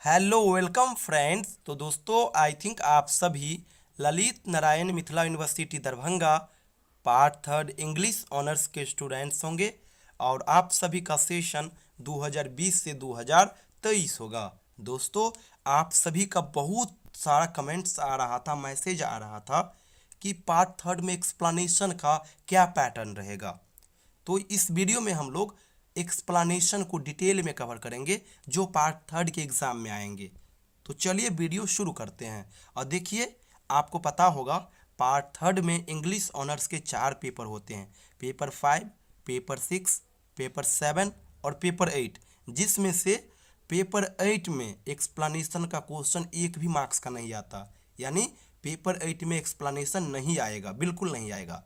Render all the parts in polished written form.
Hello welcome friends. तो दोस्तों I think आप सभी Lalit Narayan Mithila university Darbhanga part third English honours के स्टूडेंट्स होंगे और आप सभी का सेशन 2020 से 2023 होगा। दोस्तों आप सभी का बहुत सारा कमेंट्स आ रहा था, मैसेज आ रहा था कि पार्ट थर्ड में एक्सप्लेनेशन का क्या पैटर्न रहेगा। तो इस वीडियो में हम लोग एक्सप्लेनेशन को डिटेल में कवर करेंगे जो पार्ट थर्ड के एग्ज़ाम में आएंगे। तो चलिए वीडियो शुरू करते हैं। और देखिए, आपको पता होगा पार्ट थर्ड में इंग्लिश ऑनर्स के 4 पेपर होते हैं, पेपर 5, पेपर 6, पेपर 7 और पेपर 8, जिसमें से पेपर 8 में एक्सप्लेनेशन का क्वेश्चन एक भी मार्क्स का नहीं आता। यानी पेपर 8 में एक्सप्लेनेशन नहीं आएगा, बिल्कुल नहीं आएगा।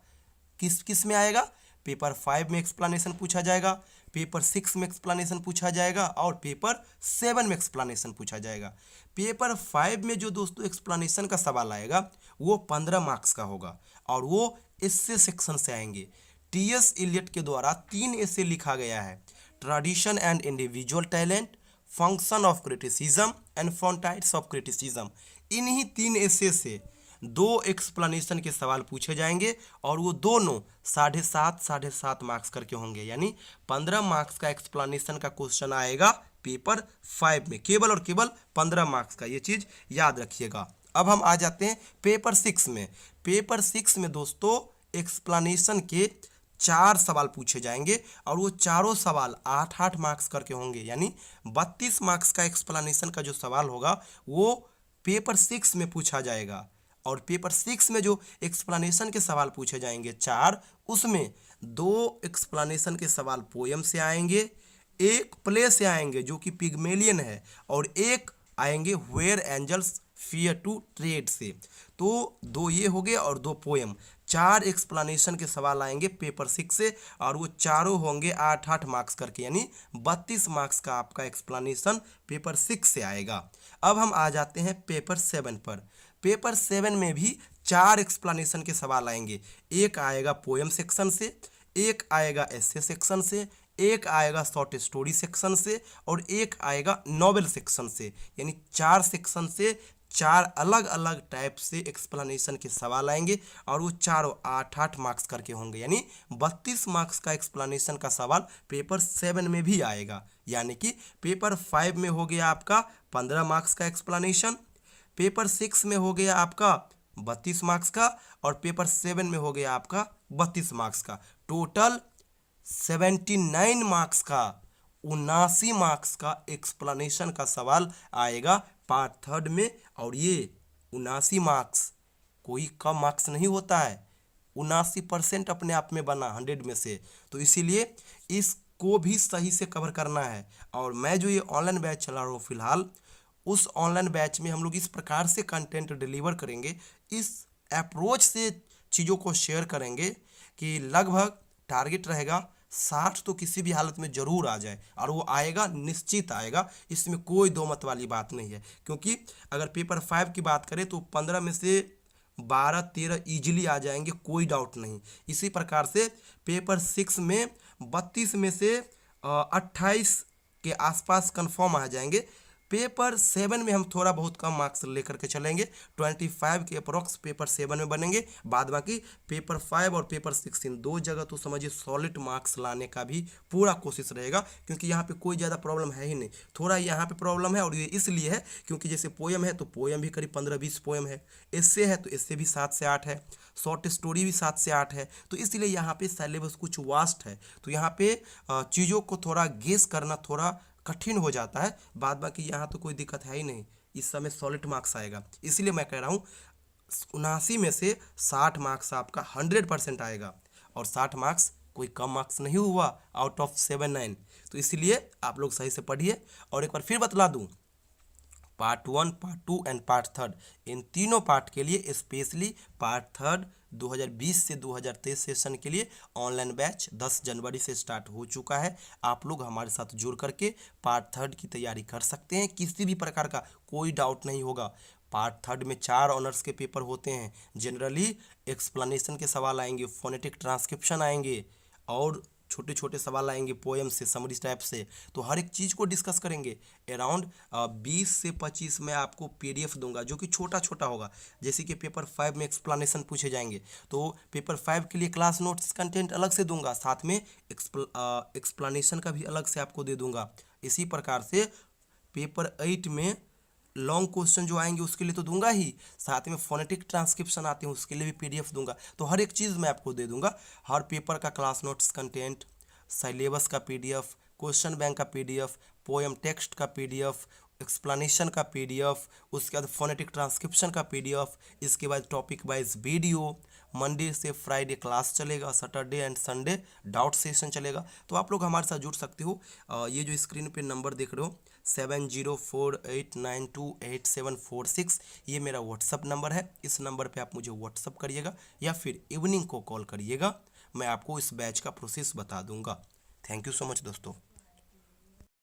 किस किस में आएगा? पेपर 5 में एक्सप्लेनेशन पूछा जाएगा, पेपर 6 में एक्सप्लेनेशन पूछा जाएगा और पेपर 7 में एक्सप्लेनेशन पूछा जाएगा। पेपर 5 में जो दोस्तों एक्सप्लेनेशन का सवाल आएगा वो 15 मार्क्स का होगा और वो एस्से सेक्शन से आएंगे। टी.एस. इलियट के द्वारा 3 एस्से लिखा गया है, tradition and individual talent, function of criticism and frontiers of criticism. इन्हीं 3 एस्से से 2 एक्सप्लेनेशन के सवाल पूछे जाएंगे और वो दोनों 7.5 मार्क्स करके होंगे। यानी 15 मार्क्स का एक्सप्लेनेशन का क्वेश्चन आएगा पेपर 5 में, केवल और केवल 15 मार्क्स का, ये चीज़ याद रखिएगा। अब हम आ जाते हैं पेपर 6 में। पेपर 6 में दोस्तों एक्सप्लेनेशन के 4 सवाल पूछे जाएंगे और वो चारों सवाल 8-8 मार्क्स करके होंगे। यानी 32 मार्क्स का एक्सप्लेनेशन का जो सवाल होगा वो पेपर 6 में पूछा जाएगा। और पेपर 6 में जो एक्सप्लेनेशन के सवाल पूछे जाएंगे 4, उसमें 2 एक्सप्लेनेशन के सवाल पोयम से आएंगे, एक प्ले से आएंगे जो कि पिग्मेलियन है और एक आएंगे where angels fear to tread से। तो 2 ये हो गए और 2 पोयम। 4 एक्सप्लेनेशन के सवाल आएंगे पेपर 6 से और वो चारों होंगे 8-8 मार्क्स करके, यानी 32 मार्क्स का आपका एक्सप्लेनेशन पेपर 6 से आएगा। अब हम आ जाते हैं पेपर 7 पर। पेपर 7 में भी 4 एक्सप्लेनेशन के सवाल आएंगे, एक आएगा पोएम सेक्शन से, एक आएगा एस्से सेक्शन से, एक आएगा शॉर्ट स्टोरी सेक्शन से और एक आएगा नॉवेल सेक्शन से। यानी 4 सेक्शन से 4 अलग अलग टाइप से एक्सप्लेनेशन के सवाल आएंगे और वो चारों 8-8 मार्क्स करके होंगे। यानी 32 मार्क्स का एक्सप्लेनेशन का सवाल पेपर 7 में भी आएगा। यानी कि पेपर 5 में हो गया आपका 15 मार्क्स का एक्सप्लेनेशन, पेपर 6 में हो गया आपका 32 मार्क्स का और पेपर 7 में हो गया आपका 32 मार्क्स का। टोटल 79 मार्क्स का, 79 मार्क्स का एक्सप्लेनेशन का सवाल आएगा पार्ट थर्ड में। और ये 79 मार्क्स कोई कम मार्क्स नहीं होता है, 79% अपने आप में बना 100 में से। तो इसीलिए इसको भी सही से कवर करना है। और मैं जो ये ऑनलाइन बैच चला रहा हूँ फिलहाल, उस ऑनलाइन बैच में हम लोग इस प्रकार से कंटेंट डिलीवर करेंगे, इस अप्रोच से चीज़ों को शेयर करेंगे कि लगभग टारगेट रहेगा 60 तो किसी भी हालत में ज़रूर आ जाए और वो आएगा, निश्चित आएगा, इसमें कोई दो मत वाली बात नहीं है। क्योंकि अगर पेपर 5 की बात करें तो 15 में से 12-13 ईजिली आ जाएंगे, कोई डाउट नहीं। इसी प्रकार से पेपर 6 में 32 में से 28 के आसपास कंफर्म आ जाएंगे। पेपर 7 में हम थोड़ा बहुत कम मार्क्स लेकर के चलेंगे, 25 के अप्रोक्स पेपर 7 में बनेंगे। बाद बाकी पेपर 5 और पेपर 6 इन 2 जगह तो समझिए सॉलिड मार्क्स लाने का भी पूरा कोशिश रहेगा, क्योंकि यहाँ पे कोई ज़्यादा प्रॉब्लम है ही नहीं। थोड़ा यहाँ पे प्रॉब्लम है और ये इसलिए है क्योंकि जैसे पोएम है तो पोएम भी करीब 15-20 पोएम है, एस्से है तो एस्से भी 7 से 8 है, शॉर्ट स्टोरी भी 7 से 8 है। तो इसलिए यहाँ पे सिलेबस कुछ वास्ट है, तो यहाँ पे चीज़ों को थोड़ा गेस करना थोड़ा कठिन हो जाता है। बाद बाकी यहाँ तो कोई दिक्कत है ही नहीं, इस समय सॉलिड मार्क्स आएगा। इसलिए मैं कह रहा हूँ 79 में से 60 मार्क्स आपका 100% आएगा और 60 मार्क्स कोई कम मार्क्स नहीं हुआ आउट ऑफ 79। तो इसलिए आप लोग सही से पढ़िए। और एक बार फिर बतला दूँ, part 1, part 2 and part third, इन तीनों पार्ट के लिए स्पेशली पार्ट थर्ड 2020 से 2023 सेशन के लिए ऑनलाइन बैच 10 जनवरी से स्टार्ट हो चुका है। आप लोग हमारे साथ जुड़ करके पार्ट थर्ड की तैयारी कर सकते हैं, किसी भी प्रकार का कोई डाउट नहीं होगा। पार्ट थर्ड में 4 ऑनर्स के पेपर होते हैं। जनरली एक्सप्लेनेशन के सवाल आएंगे, फोनेटिक ट्रांसक्रिप्शन आएंगे और छोटे छोटे सवाल आएंगे पोएम से, समरी टाइप से, तो हर एक चीज़ को डिस्कस करेंगे। अराउंड 20 से 25 में आपको पीडीएफ दूंगा जो कि छोटा छोटा होगा। जैसे कि पेपर 5 में एक्सप्लेनेशन पूछे जाएंगे, तो पेपर 5 के लिए क्लास नोट्स कंटेंट अलग से दूंगा, साथ में एक्सप्लेनेशन का भी अलग से आपको दे दूंगा। इसी प्रकार से पेपर 8 में लॉन्ग क्वेश्चन जो आएंगे उसके लिए तो दूंगा ही, साथ में फोनेटिक ट्रांसक्रिप्शन आते हैं उसके लिए भी पीडीएफ दूंगा। तो हर एक चीज़ मैं आपको दे दूंगा। हर पेपर का क्लास नोट्स कंटेंट, सिलेबस का पीडीएफ, क्वेश्चन बैंक का पीडीएफ, पोएम टेक्स्ट का पीडीएफ, एक्सप्लेनेशन का पीडीएफ, उसके बाद फोनेटिक ट्रांसक्रिप्शन का पीडीएफ, इसके बाद टॉपिक वाइज वीडियो। मंडे से फ्राइडे क्लास चलेगा, Saturday and Sunday doubt session चलेगा। तो आप लोग हमारे साथ जुड़ सकते हो। ये जो स्क्रीन पे नंबर देख रहे हो 7048928746, ये मेरा व्हाट्सअप नंबर है। इस नंबर पे आप मुझे व्हाट्सअप करिएगा या फिर इवनिंग को कॉल करिएगा, मैं आपको इस बैच का प्रोसेस बता दूंगा। थैंक यू सो मच दोस्तों।